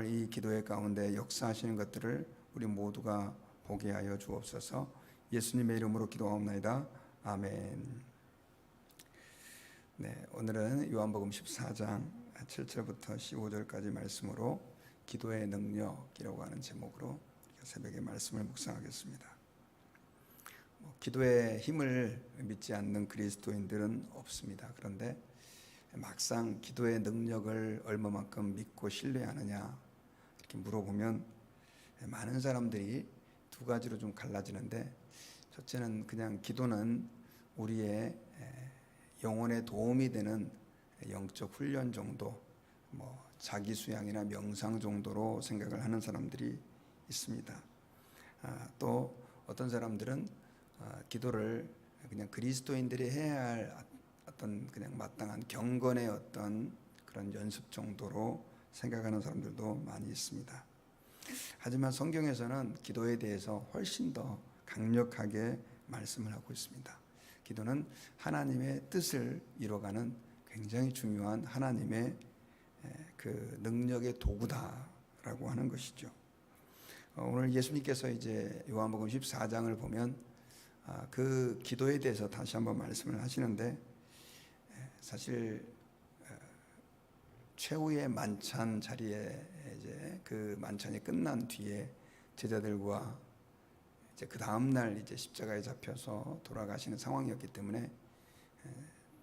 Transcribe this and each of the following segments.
오늘 이 기도회 가운데 역사하시는 것들을 우리 모두가 보게 하여 주옵소서. 예수님의 이름으로 기도하옵나이다. 아멘. 네, 오늘은 요한복음 14장 7절부터 15절까지 말씀으로 기도의 능력이라고 하는 제목으로 새벽에 말씀을 묵상하겠습니다. 기도의 힘을 믿지 않는 그리스도인들은 없습니다. 그런데 막상 기도의 능력을 얼마만큼 믿고 신뢰하느냐 이렇게 물어보면 많은 사람들이 두 가지로 좀 갈라지는데, 첫째는 그냥 기도는 우리의 영혼에 도움이 되는 영적 훈련 정도, 자기 수양이나 명상 정도로 생각을 하는 사람들이 있습니다. 또 어떤 사람들은 기도를 그냥 그리스도인들이 해야 할 어떤 그냥 마땅한 경건의 어떤 그런 연습 정도로 생각하는 사람들도 많이 있습니다. 하지만 성경에서는 기도에 대해서 훨씬 더 강력하게 말씀을 하고 있습니다. 기도는 하나님의 뜻을 이뤄가는 굉장히 중요한 하나님의 그 능력의 도구다라고 하는 것이죠. 오늘 예수님께서 이제 요한복음 14장을 보면 그 기도에 대해서 다시 한번 말씀을 하시는데, 사실 최후의 만찬 자리에 이제 그 만찬이 끝난 뒤에 제자들과 이제 그 다음 날 이제 십자가에 잡혀서 돌아가시는 상황이었기 때문에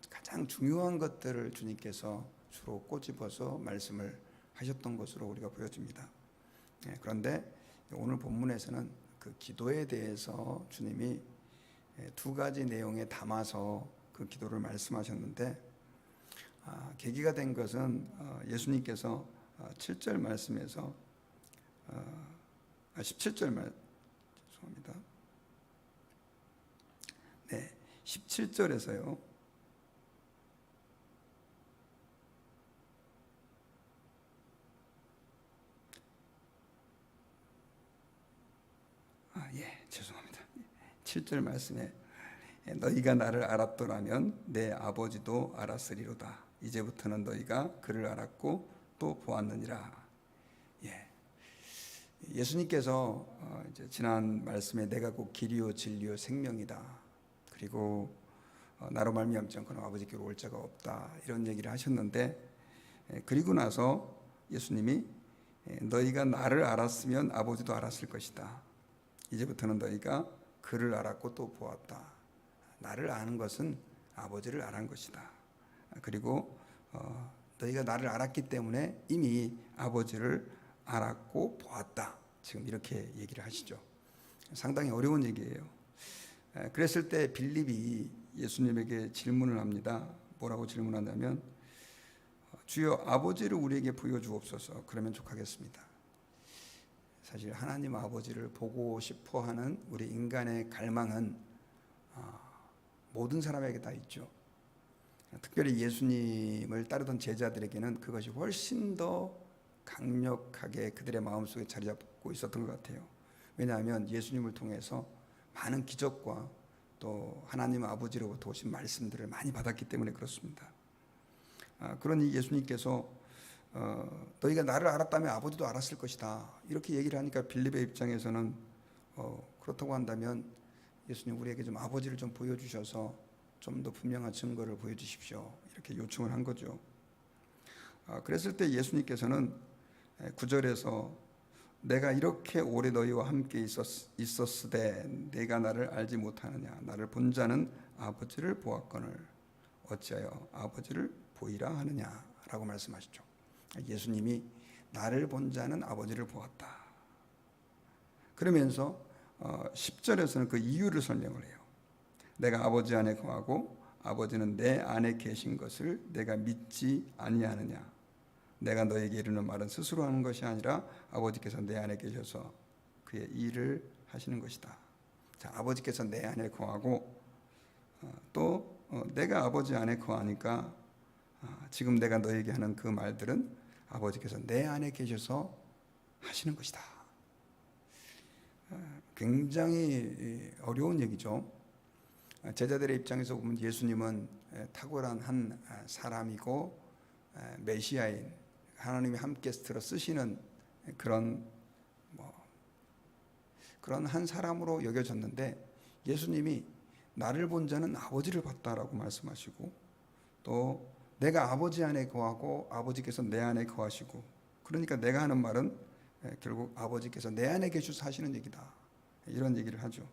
가장 중요한 것들을 주님께서 주로 꼬집어서 말씀을 하셨던 것으로 우리가 보여집니다. 그런데 오늘 본문에서는 그 기도에 대해서 주님이 두 가지 내용에 담아서 그 기도를 말씀하셨는데, 계기가 된 것은 예수님께서 7절 말씀에서 17절 죄송합니다. 네, 17절에서요. 죄송합니다. 7절 말씀에 너희가 나를 알았더라면 내 아버지도 알았으리로다. 이제부터는 너희가 그를 알았고 또 보았느니라. 예수님께서 이제 지난 말씀에 내가 곧 길이요 진리요 생명이다. 그리고 나로 말미암지 않고는 아버지께로 올 자가 없다. 이런 얘기를 하셨는데, 그리고 나서 예수님이 너희가 나를 알았으면 아버지도 알았을 것이다. 이제부터는 너희가 그를 알았고 또 보았다. 나를 아는 것은 아버지를 알은 것이다. 그리고 너희가 나를 알았기 때문에 이미 아버지를 알았고 보았다. 지금 이렇게 얘기를 하시죠. 상당히 어려운 얘기예요. 그랬을 때 빌립이 예수님에게 질문을 합니다. 뭐라고 질문하냐면, 주여 아버지를 우리에게 보여주옵소서. 그러면 족하겠습니다. 사실 하나님 아버지를 보고 싶어하는 우리 인간의 갈망은 모든 사람에게 다 있죠. 특별히 예수님을 따르던 제자들에게는 그것이 훨씬 더 강력하게 그들의 마음속에 자리 잡고 있었던 것 같아요. 왜냐하면 예수님을 통해서 많은 기적과 또 하나님 아버지로부터 오신 말씀들을 많이 받았기 때문에 그렇습니다. 그러니 예수님께서 너희가 나를 알았다면 아버지도 알았을 것이다. 이렇게 얘기를 하니까 빌립의 입장에서는 그렇다고 한다면 예수님 우리에게 좀 아버지를 좀 보여주셔서 좀 더 분명한 증거를 보여주십시오. 이렇게 요청을 한 거죠. 그랬을 때 예수님께서는 9절에서 내가 이렇게 오래 너희와 함께 있었으되 내가 나를 알지 못하느냐. 나를 본 자는 아버지를 보았거늘 어찌하여 아버지를 보이라 하느냐라고 말씀하시죠. 예수님이 나를 본 자는 아버지를 보았다. 그러면서 10절에서는 그 이유를 설명을 해요. 내가 아버지 안에 거하고 아버지는 내 안에 계신 것을 내가 믿지 아니하느냐. 내가 너에게 이르는 말은 스스로 하는 것이 아니라 아버지께서 내 안에 계셔서 그의 일을 하시는 것이다. 자, 아버지께서 내 안에 거하고 또 내가 아버지 안에 거하니까 지금 내가 너에게 하는 그 말들은 아버지께서 내 안에 계셔서 하시는 것이다. 굉장히 어려운 얘기죠. 제자들의 입장에서 보면 예수님은 탁월한 한 사람이고 메시아인, 하나님이 함께 들어 쓰시는 그런 그런 한 사람으로 여겨졌는데 예수님이 나를 본 자는 아버지를 봤다라고 말씀하시고 또 내가 아버지 안에 거하고 아버지께서 내 안에 거하시고 그러니까 내가 하는 말은 결국 아버지께서 내 안에 계셔서 하시는 얘기다. 이런 얘기를 하죠.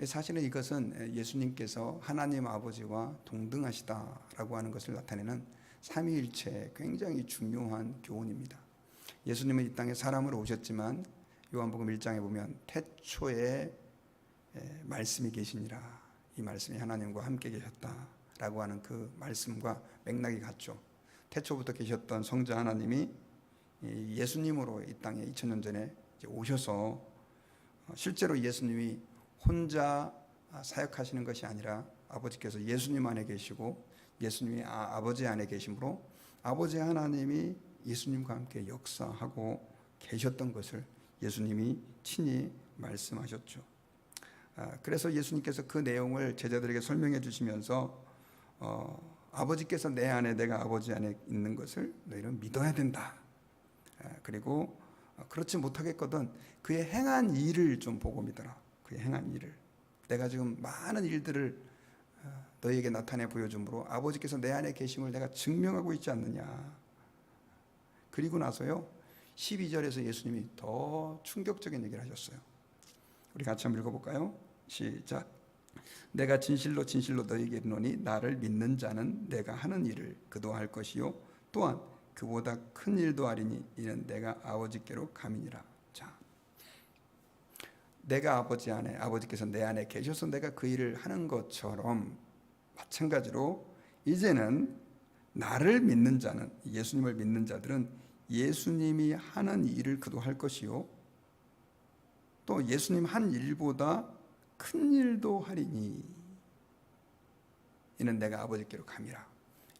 사실은 이것은 예수님께서 하나님 아버지와 동등하시다라고 하는 것을 나타내는 삼위일체의 굉장히 중요한 교훈입니다. 예수님은 이 땅에 사람으로 오셨지만 요한복음 1장에 보면 태초에 말씀이 계시니라. 이 말씀이 하나님과 함께 계셨다라고 하는 그 말씀과 맥락이 같죠. 태초부터 계셨던 성자 하나님이 예수님으로 이 땅에 2000년 전에 오셔서 실제로 예수님이 혼자 사역하시는 것이 아니라 아버지께서 예수님 안에 계시고 예수님이 아버지 안에 계시므로 아버지 하나님이 예수님과 함께 역사하고 계셨던 것을 예수님이 친히 말씀하셨죠. 그래서 예수님께서 그 내용을 제자들에게 설명해 주시면서 아버지께서 내 안에 내가 아버지 안에 있는 것을 너희는 믿어야 된다. 그리고 그렇지 못하겠거든 그의 행한 일을 좀 보고 믿어라. 그의 행한 일을. 내가 지금 많은 일들을 너희에게 나타내 보여주므로 아버지께서 내 안에 계심을 내가 증명하고 있지 않느냐. 그리고 나서요 12절에서 예수님이 더 충격적인 얘기를 하셨어요. 우리 같이 한번 읽어볼까요? 시작. 내가 진실로 진실로 너희에게 이르노니 나를 믿는 자는 내가 하는 일을 그도 할 것이요 또한 그보다 큰 일도 하리니 이는 내가 아버지께로 감이니라. 자, 내가 아버지 안에 아버지께서 내 안에 계셔서 내가 그 일을 하는 것처럼 마찬가지로 이제는 나를 믿는 자는 예수님을 믿는 자들은 예수님이 하는 일을 그도 할 것이요 또 예수님 한 일보다 큰 일도 하리니 이는 내가 아버지께로 감이라.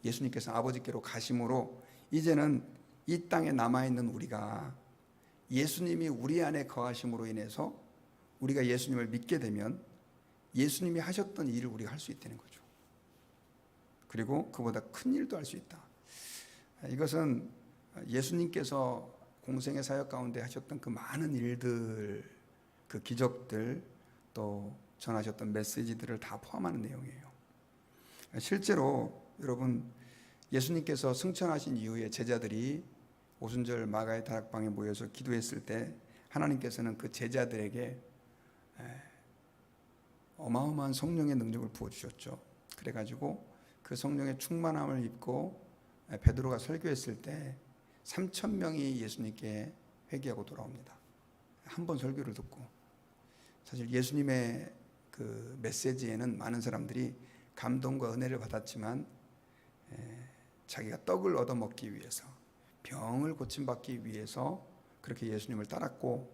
예수님께서 아버지께로 가심으로 이제는 이 땅에 남아있는 우리가 예수님이 우리 안에 거하심으로 인해서 우리가 예수님을 믿게 되면 예수님이 하셨던 일을 우리가 할 수 있다는 거죠. 그리고 그보다 큰 일도 할 수 있다. 이것은 예수님께서 공생의 사역 가운데 하셨던 그 많은 일들, 그 기적들, 또 전하셨던 메시지들을 다 포함하는 내용이에요. 실제로 여러분 예수님께서 승천하신 이후에 제자들이 오순절 마가의 다락방에 모여서 기도했을 때 하나님께서는 그 제자들에게 어마어마한 성령의 능력을 부어주셨죠. 그래가지고 그 성령의 충만함을 입고 베드로가 설교했을 때 3,000명이 예수님께 회개하고 돌아옵니다. 한 번 설교를 듣고. 사실 예수님의 그 메시지에는 많은 사람들이 감동과 은혜를 받았지만 자기가 떡을 얻어먹기 위해서 병을 고침받기 위해서 그렇게 예수님을 따랐고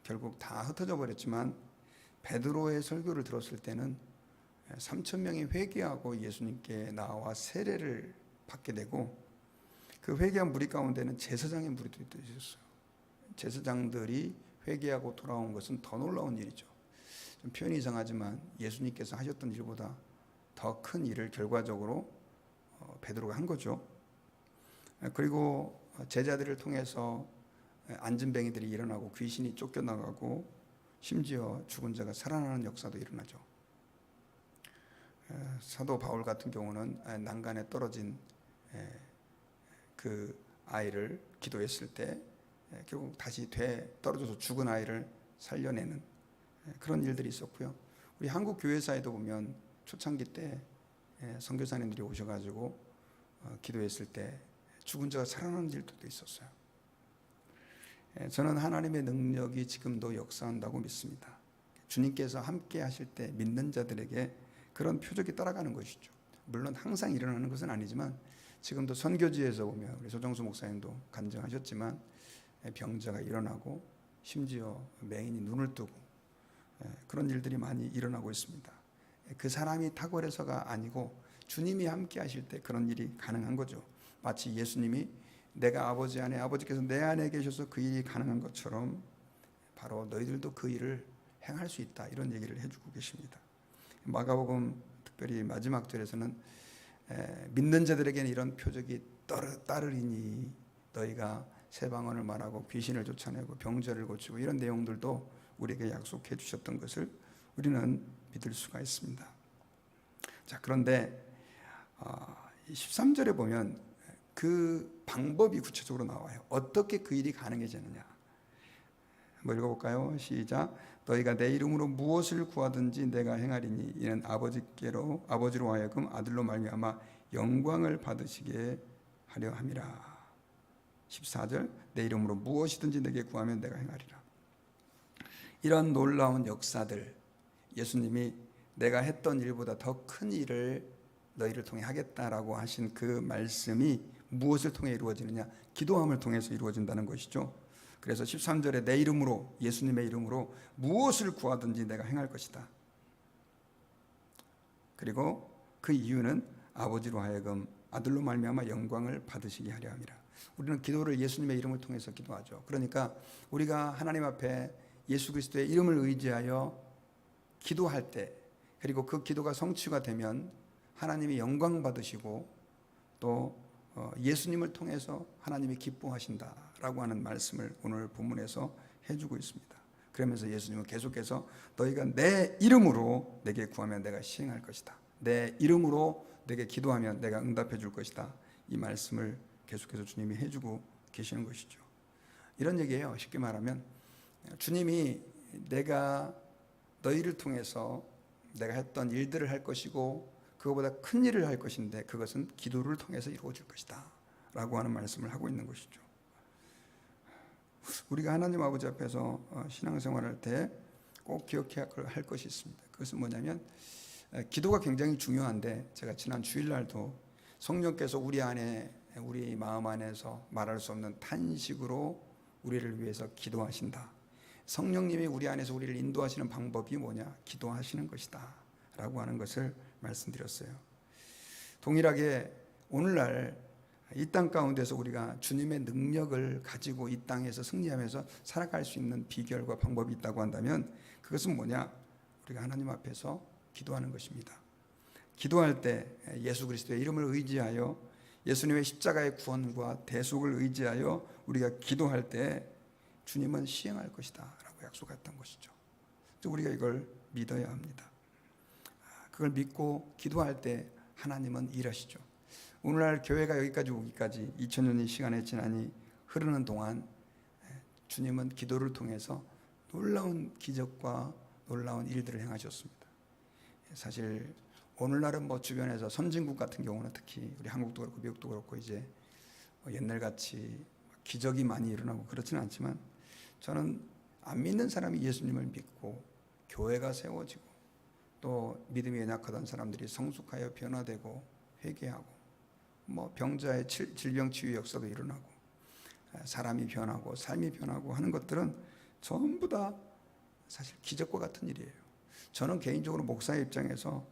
결국 다 흩어져 버렸지만 베드로의 설교를 들었을 때는 3,000명이 회개하고 예수님께 나와 세례를 받게 되고 그 회개한 무리 가운데는 제사장의 무리들이 있었어요. 제사장들이 회개하고 돌아온 것은 더 놀라운 일이죠. 좀 표현이 이상하지만 예수님께서 하셨던 일보다 더 큰 일을 결과적으로 베드로가 한 거죠. 그리고 제자들을 통해서 안진뱅이들이 일어나고 귀신이 쫓겨나가고 심지어 죽은 자가 살아나는 역사도 일어나죠. 사도 바울 같은 경우는 난간에 떨어진 그 아이를 기도했을 때 결국 다시 떨어져서 죽은 아이를 살려내는 그런 일들이 있었고요. 우리 한국 교회사에도 보면 초창기 때 선교사님들이 오셔가지고 기도했을 때 죽은 자가 살아나는 일들도 있었어요. 저는 하나님의 능력이 지금도 역사한다고 믿습니다. 주님께서 함께 하실 때 믿는 자들에게 그런 표적이 따라가는 것이죠. 물론 항상 일어나는 것은 아니지만 지금도 선교지에서 보면 우리 소정수 목사님도 간증하셨지만 병자가 일어나고 심지어 맹인이 눈을 뜨고 그런 일들이 많이 일어나고 있습니다. 그 사람이 탁월해서가 아니고 주님이 함께 하실 때 그런 일이 가능한 거죠. 마치 예수님이 내가 아버지 안에 아버지께서 내 안에 계셔서 그 일이 가능한 것처럼 바로 너희들도 그 일을 행할 수 있다 이런 얘기를 해주고 계십니다. 마가복음 특별히 마지막 절에서는 믿는 자들에게는 이런 표적이 따르리니 너희가 새 방언을 말하고 귀신을 쫓아내고 병자를 고치고 이런 내용들도 우리에게 약속해 주셨던 것을 우리는 믿을 수가 있습니다. 자, 그런데 13절에 보면 그 방법이 구체적으로 나와요. 어떻게 그 일이 가능해지느냐. 한번 읽어볼까요? 시작. 너희가 내 이름으로 무엇을 구하든지 내가 행하리니 이는 아버지로 하여금 아들로 말미암아 영광을 받으시게 하려 함이라. 14절. 내 이름으로 무엇이든지 내게 구하면 내가 행하리라. 이런 놀라운 역사들, 예수님이 내가 했던 일보다 더 큰 일을 너희를 통해 하겠다라고 하신 그 말씀이 무엇을 통해 이루어지느냐? 기도함을 통해서 이루어진다는 것이죠. 그래서 13절에 내 이름으로, 예수님의 이름으로 무엇을 구하든지 내가 행할 것이다. 그리고 그 이유는 아버지로 하여금 아들로 말미암아 영광을 받으시게 하려 함이라. 우리는 기도를 예수님의 이름을 통해서 기도하죠. 그러니까 우리가 하나님 앞에 예수 그리스도의 이름을 의지하여 기도할 때, 그리고 그 기도가 성취가 되면 하나님이 영광 받으시고 또 예수님을 통해서 하나님이 기뻐하신다라고 하는 말씀을 오늘 본문에서 해주고 있습니다. 그러면서 예수님은 계속해서 너희가 내 이름으로 내게 구하면 내가 시행할 것이다. 내 이름으로 내게 기도하면 내가 응답해 줄 것이다. 이 말씀을 계속해서 주님이 해주고 계시는 것이죠. 이런 얘기예요. 쉽게 말하면 주님이 내가 너희를 통해서 내가 했던 일들을 할 것이고 그거보다 큰 일을 할 것인데 그것은 기도를 통해서 이루어질 것이다 라고 하는 말씀을 하고 있는 것이죠. 우리가 하나님 아버지 앞에서 신앙생활할 때 꼭 기억해야 할 것이 있습니다. 그것은 뭐냐면 기도가 굉장히 중요한데, 제가 지난 주일날도 성령께서 우리 안에, 우리 마음 안에서 말할 수 없는 탄식으로 우리를 위해서 기도하신다. 성령님이 우리 안에서 우리를 인도하시는 방법이 뭐냐? 기도하시는 것이다 라고 하는 것을 말씀드렸어요. 동일하게 오늘날 이 땅 가운데서 우리가 주님의 능력을 가지고 이 땅에서 승리하면서 살아갈 수 있는 비결과 방법이 있다고 한다면 그것은 뭐냐? 우리가 하나님 앞에서 기도하는 것입니다. 기도할 때 예수 그리스도의 이름을 의지하여 예수님의 십자가의 구원과 대속을 의지하여 우리가 기도할 때 주님은 시행할 것이다 라고 약속했던 것이죠. 우리가 이걸 믿어야 합니다. 그걸 믿고 기도할 때 하나님은 일하시죠. 오늘날 교회가 여기까지 오기까지 2000년의 시간이 지나니 흐르는 동안 주님은 기도를 통해서 놀라운 기적과 놀라운 일들을 행하셨습니다. 사실 오늘날은 주변에서 선진국 같은 경우는 특히 우리 한국도 그렇고 미국도 그렇고 이제 옛날같이 기적이 많이 일어나고 그렇지는 않지만, 저는 안 믿는 사람이 예수님을 믿고 교회가 세워지고 또 믿음이 연약하던 사람들이 성숙하여 변화되고 회개하고 병자의 질병 치유 역사도 일어나고 사람이 변하고 삶이 변하고 하는 것들은 전부 다 사실 기적과 같은 일이에요. 저는 개인적으로 목사의 입장에서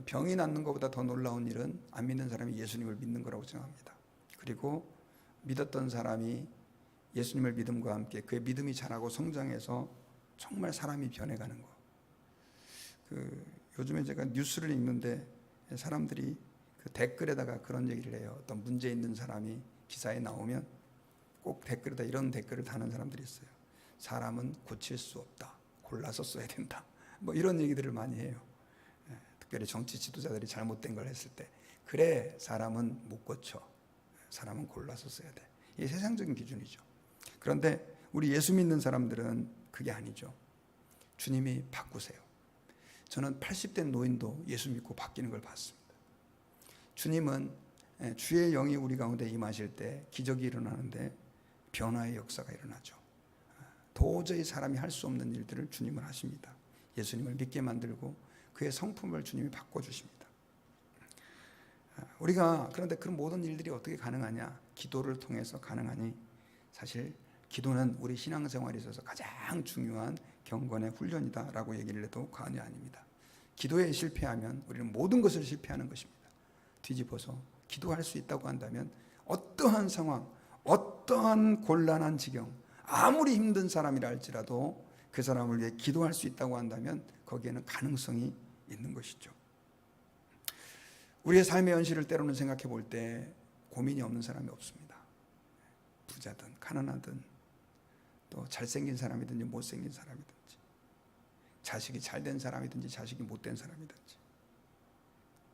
병이 낫는 것보다 더 놀라운 일은 안 믿는 사람이 예수님을 믿는 거라고 생각합니다. 그리고 믿었던 사람이 예수님을 믿음과 함께 그의 믿음이 자라고 성장해서 정말 사람이 변해가는 거. 요즘에 제가 뉴스를 읽는데 사람들이 그 댓글에다가 그런 얘기를 해요. 어떤 문제 있는 사람이 기사에 나오면 꼭 댓글에다 이런 댓글을 다는 사람들이 있어요. 사람은 고칠 수 없다. 골라서 써야 된다. 이런 얘기들을 많이 해요. 특별히 정치 지도자들이 잘못된 걸 했을 때, 그래 사람은 못 고쳐. 사람은 골라서 써야 돼. 이게 세상적인 기준이죠. 그런데 우리 예수 믿는 사람들은 그게 아니죠. 주님이 바꾸세요. 저는 80대 노인도 예수 믿고 바뀌는 걸 봤습니다. 주님은 주의 영이 우리 가운데 임하실 때 기적이 일어나는데 변화의 역사가 일어나죠. 도저히 사람이 할 수 없는 일들을 주님은 하십니다. 예수님을 믿게 만들고 그의 성품을 주님이 바꿔주십니다. 우리가 그런데 그런 모든 일들이 어떻게 가능하냐? 기도를 통해서 가능하니, 사실 기도는 우리 신앙생활에 있어서 가장 중요한 경건의 훈련이다라고 얘기를 해도 과언이 아닙니다. 기도에 실패하면 우리는 모든 것을 실패하는 것입니다. 뒤집어서 기도할 수 있다고 한다면 어떠한 상황, 어떠한 곤란한 지경, 아무리 힘든 사람이라 할지라도 그 사람을 위해 기도할 수 있다고 한다면 거기에는 가능성이 있는 것이죠. 우리의 삶의 현실을 때로는 생각해 볼 때 고민이 없는 사람이 없습니다. 부자든 가난하든 또 잘생긴 사람이든지 못생긴 사람이든지 자식이 잘된 사람이든지 자식이 못된 사람이든지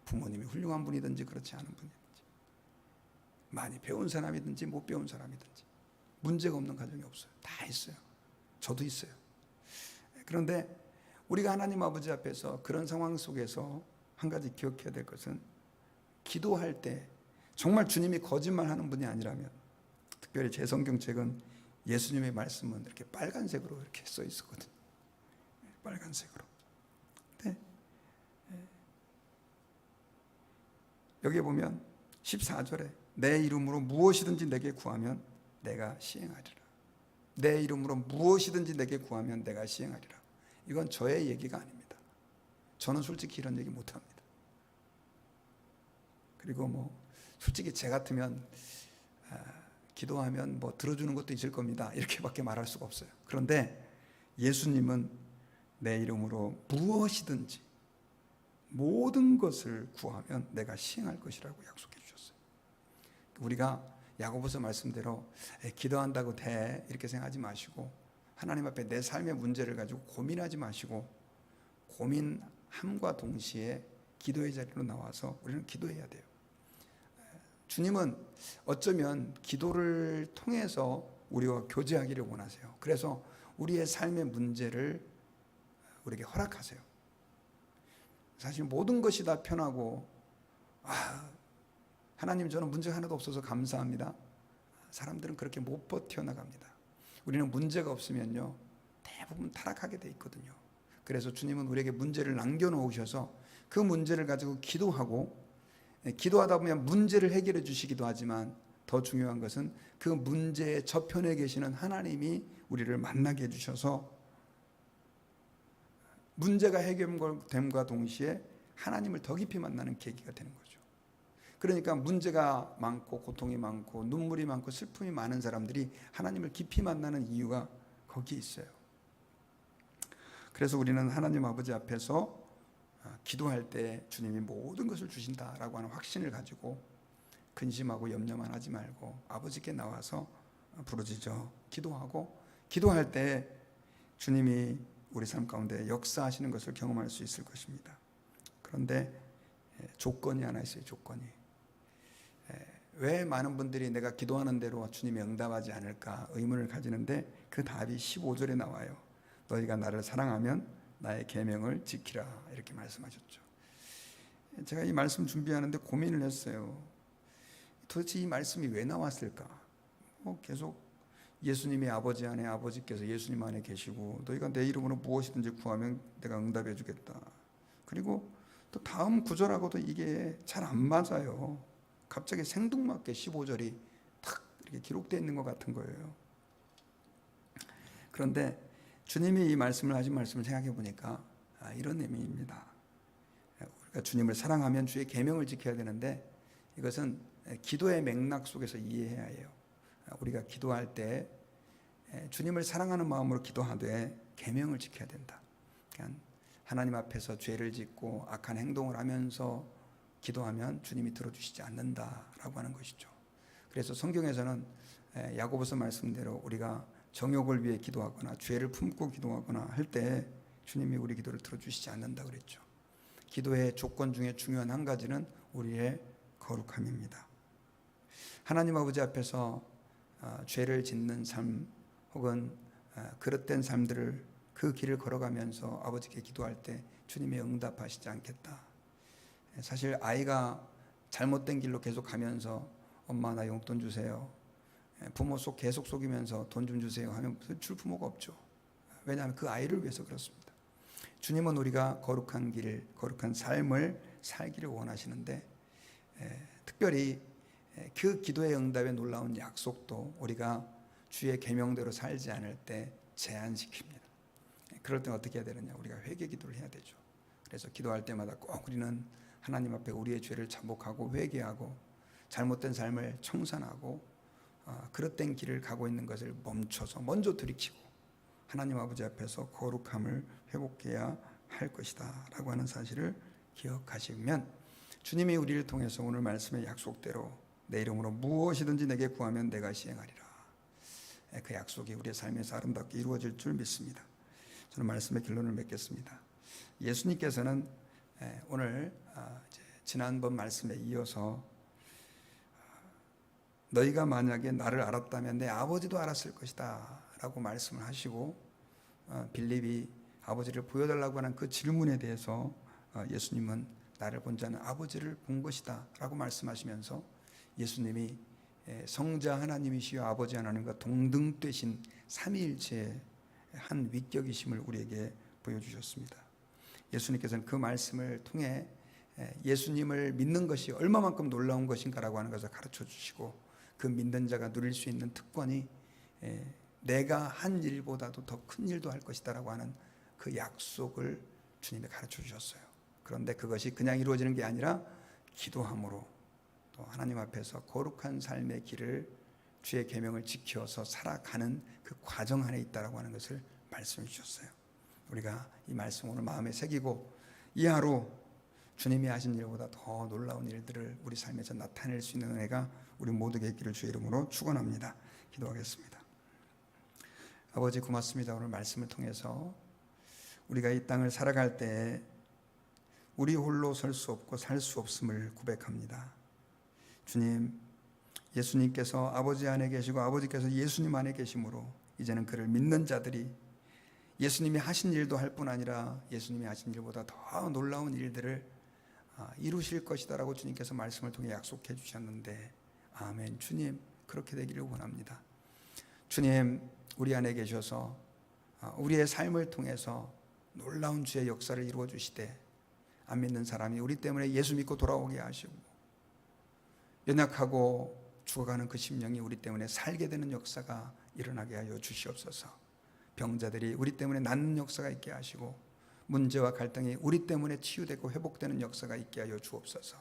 부모님이 훌륭한 분이든지 그렇지 않은 분이든지 많이 배운 사람이든지 못 배운 사람이든지 문제가 없는 가정이 없어요. 다 있어요. 저도 있어요. 그런데 우리가 하나님 아버지 앞에서 그런 상황 속에서 한 가지 기억해야 될 것은 기도할 때 정말 주님이 거짓말하는 분이 아니라면, 특별히 제 성경책은 예수님의 말씀은 이렇게 빨간색으로 이렇게 써 있었거든요. 빨간색으로. 네. 여기 보면 14절에 내 이름으로 무엇이든지 내게 구하면 내가 시행하리라. 내 이름으로 무엇이든지 내게 구하면 내가 시행하리라. 이건 저의 얘기가 아닙니다. 저는 솔직히 이런 얘기 못합니다. 그리고 솔직히 제 같으면 기도하면 들어주는 것도 있을 겁니다, 이렇게밖에 말할 수가 없어요. 그런데 예수님은 내 이름으로 무엇이든지 모든 것을 구하면 내가 시행할 것이라고 약속해 주셨어요. 우리가 야고보서 말씀대로 기도한다고 돼 이렇게 생각하지 마시고, 하나님 앞에 내 삶의 문제를 가지고 고민하지 마시고, 고민함과 동시에 기도의 자리로 나와서 우리는 기도해야 돼요. 주님은 어쩌면 기도를 통해서 우리와 교제하기를 원하세요. 그래서 우리의 삶의 문제를 우리에게 허락하세요. 사실 모든 것이 다 편하고 하나님 저는 문제 하나도 없어서 감사합니다, 사람들은 그렇게 못 버텨나갑니다. 우리는 문제가 없으면요 대부분 타락하게 돼 있거든요. 그래서 주님은 우리에게 문제를 남겨놓으셔서 그 문제를 가지고 기도하다 보면 문제를 해결해 주시기도 하지만, 더 중요한 것은 그 문제의 저편에 계시는 하나님이 우리를 만나게 해주셔서 문제가 해결됨과 동시에 하나님을 더 깊이 만나는 계기가 되는 거죠. 그러니까 문제가 많고 고통이 많고 눈물이 많고 슬픔이 많은 사람들이 하나님을 깊이 만나는 이유가 거기에 있어요. 그래서 우리는 하나님 아버지 앞에서 기도할 때 주님이 모든 것을 주신다라고 하는 확신을 가지고 근심하고 염려만 하지 말고 아버지께 나와서 부르짖어 기도하고, 기도할 때 주님이 우리 삶 가운데 역사하시는 것을 경험할 수 있을 것입니다. 그런데 조건이 하나 있어요. 조건이. 왜 많은 분들이 내가 기도하는 대로 주님이 응답하지 않을까 의문을 가지는데, 그 답이 15절에 나와요. 너희가 나를 사랑하면 나의 계명을 지키라, 이렇게 말씀하셨죠. 제가 이 말씀 준비하는데 고민을 했어요. 도대체 이 말씀이 왜 나왔을까? 계속 예수님이 아버지 안에, 아버지께서 예수님 안에 계시고 너희가 내 이름으로 무엇이든지 구하면 내가 응답해 주겠다. 그리고 또 다음 구절하고도 이게 잘 안 맞아요. 갑자기 생뚱맞게 15절이 탁 이렇게 기록되어 있는 것 같은 거예요. 그런데 주님이 이 말씀을 하신 말씀을 생각해 보니까 이런 의미입니다. 우리가 주님을 사랑하면 주의 계명을 지켜야 되는데, 이것은 기도의 맥락 속에서 이해해야 해요. 우리가 기도할 때 주님을 사랑하는 마음으로 기도하되 계명을 지켜야 된다. 그러니까 하나님 앞에서 죄를 짓고 악한 행동을 하면서 기도하면 주님이 들어주시지 않는다라고 하는 것이죠. 그래서 성경에서는 야고보서 말씀대로 우리가 정욕을 위해 기도하거나 죄를 품고 기도하거나 할 때 주님이 우리 기도를 들어주시지 않는다 그랬죠. 기도의 조건 중에 중요한 한 가지는 우리의 거룩함입니다. 하나님 아버지 앞에서 죄를 짓는 삶 혹은 그릇된 삶들을, 그 길을 걸어가면서 아버지께 기도할 때 주님이 응답하시지 않겠다. 사실 아이가 잘못된 길로 계속 가면서 엄마 나 용돈 주세요, 부모 계속 속이면서 돈 좀 주세요 하면 줄 부모가 없죠. 왜냐하면 그 아이를 위해서 그렇습니다. 주님은 우리가 거룩한 길, 거룩한 삶을 살기를 원하시는데, 특별히 그 기도의 응답의 놀라운 약속도 우리가 주의 계명대로 살지 않을 때 제한시킵니다. 그럴 때 어떻게 해야 되느냐? 우리가 회개 기도를 해야 되죠. 그래서 기도할 때마다 꼭 우리는 하나님 앞에 우리의 죄를 자복하고 회개하고 잘못된 삶을 청산하고 그릇된 길을 가고 있는 것을 멈춰서 먼저 들이키고 하나님 아버지 앞에서 거룩함을 회복해야 할 것이다 라고 하는 사실을 기억하시면, 주님이 우리를 통해서 오늘 말씀의 약속대로 내 이름으로 무엇이든지 내게 구하면 내가 시행하리라. 그 약속이 우리의 삶에서 아름답게 이루어질 줄 믿습니다. 저는 말씀의 결론을 맺겠습니다. 예수님께서는 오늘 지난번 말씀에 이어서 너희가 만약에 나를 알았다면 내 아버지도 알았을 것이다 라고 말씀을 하시고, 빌립이 아버지를 보여달라고 하는 그 질문에 대해서 예수님은 나를 본 자는 아버지를 본 것이다 라고 말씀하시면서 예수님이 성자 하나님이시여 아버지 하나님과 동등되신 삼위일체의 한 위격이심을 우리에게 보여주셨습니다. 예수님께서는 그 말씀을 통해 예수님을 믿는 것이 얼마만큼 놀라운 것인가라고 하는 것을 가르쳐 주시고, 그 믿는 자가 누릴 수 있는 특권이 내가 한 일보다도 더 큰 일도 할 것이다 라고 하는 그 약속을 주님이 가르쳐 주셨어요. 그런데 그것이 그냥 이루어지는 게 아니라 기도함으로 또 하나님 앞에서 거룩한 삶의 길을 주의 계명을 지켜서 살아가는 그 과정 안에 있다라고 하는 것을 말씀해 주셨어요. 우리가 이 말씀 오늘 마음에 새기고 이 하루 주님이 하신 일보다 더 놀라운 일들을 우리 삶에서 나타낼 수 있는 은혜가 우리 모두에게 있기를 주의 이름으로 축원합니다. 기도하겠습니다. 아버지 고맙습니다. 오늘 말씀을 통해서 우리가 이 땅을 살아갈 때 우리 홀로 설 수 없고 살 수 없음을 고백합니다. 주님, 예수님께서 아버지 안에 계시고 아버지께서 예수님 안에 계심으로 이제는 그를 믿는 자들이 예수님이 하신 일도 할 뿐 아니라 예수님이 하신 일보다 더 놀라운 일들을 이루실 것이다라고 주님께서 말씀을 통해 약속해 주셨는데, 아멘. 주님, 그렇게 되기를 원합니다. 주님, 우리 안에 계셔서 우리의 삶을 통해서 놀라운 주의 역사를 이루어 주시되, 안 믿는 사람이 우리 때문에 예수 믿고 돌아오게 하시고, 연약하고 죽어가는 그 심령이 우리 때문에 살게 되는 역사가 일어나게 하여 주시옵소서. 병자들이 우리 때문에 낫는 역사가 있게 하시고, 문제와 갈등이 우리 때문에 치유되고 회복되는 역사가 있게 하여 주옵소서.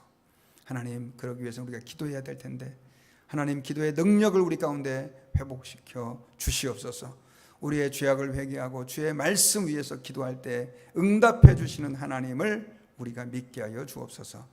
하나님, 그러기 위해서 우리가 기도해야 될 텐데 하나님, 기도의 능력을 우리 가운데 회복시켜 주시옵소서. 우리의 죄악을 회개하고 주의 말씀 위에서 기도할 때 응답해 주시는 하나님을 우리가 믿게 하여 주옵소서.